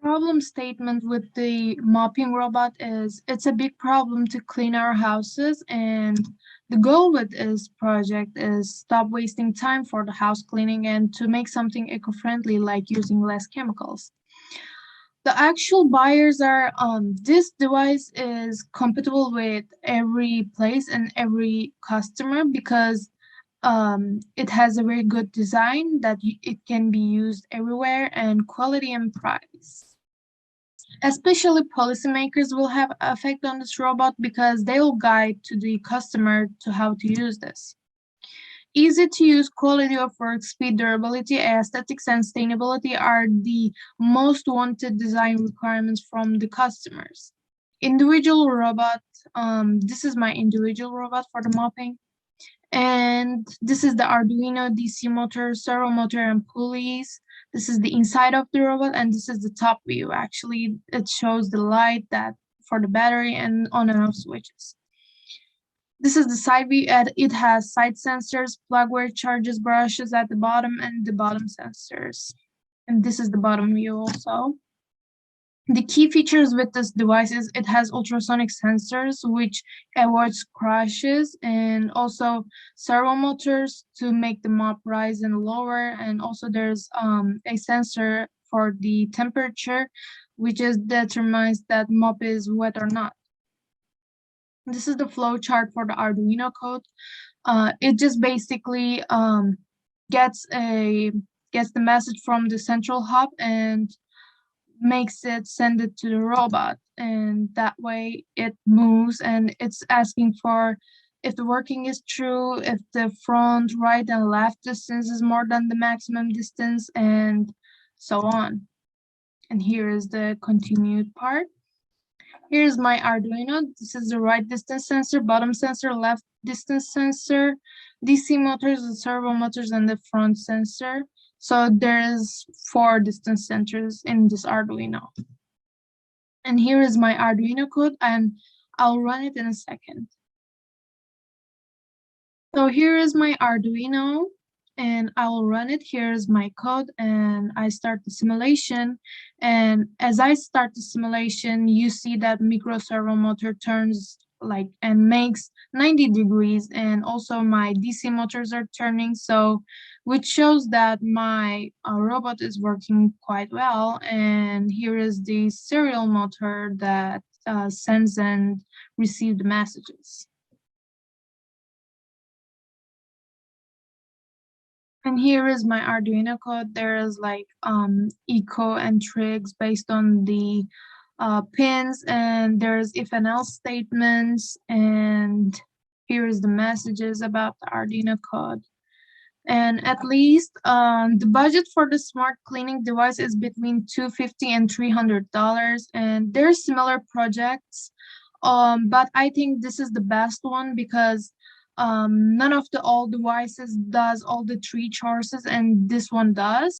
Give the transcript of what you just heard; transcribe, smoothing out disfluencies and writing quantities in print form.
problem statement with the mopping robot is it's a big problem to clean our houses, and the goal with this project is stop wasting time for the house cleaning and to make something eco-friendly like using less chemicals. The actual buyers are this device is compatible with every place and every customer because it has a very good design that it can be used everywhere, and quality and price. Especially policymakers will have effect on this robot because they will guide to the customer to how to use this. Easy to use, quality of work, speed, durability, aesthetics, and sustainability are the most wanted design requirements from the customers. Individual robot, this is my individual robot for the mopping. And this is the Arduino DC motor, servo motor, and pulleys. This is the inside of the robot, and this is the top view. Actually, it shows the light that for the battery and on and off switches. This is the side view, and it has side sensors, plug where it charges, brushes at the bottom, and the bottom sensors. And this is the bottom view also. The key features with this device is it has ultrasonic sensors, which avoids crashes, and also servo motors to make the mop rise and lower. And also there's a sensor for the temperature, which is determines that mop is wet or not. This is the flow chart for the Arduino code. It just basically gets the message from the central hub and makes it send it to the robot, and that way it moves and it's asking for if the working is true, if the front, right, and left distance is more than the maximum distance, and so on. And here is the continued part. Here's my Arduino. This is the right distance sensor, bottom sensor, left distance sensor, DC motors, the servo motors, and the front sensor. So there's 4 distance sensors in this Arduino. And here is my Arduino code, and I'll run it in a second. So here is my Arduino, and I will run it. Here's my code, and I start the simulation. And as I start the simulation, you see that micro servo motor turns and makes 90 degrees, and also my DC motors are turning, so which shows that my robot is working quite well. And here is the serial motor that sends and receives the messages. And here is my Arduino code. There is echo and trigs based on the pins, and there's if and else statements, and here is the messages about the Arduino code. And at least the budget for the smart cleaning device is between $250 and $300, and there's similar projects, but I think this is the best one because none of the old devices does all the 3 choices, and this one does.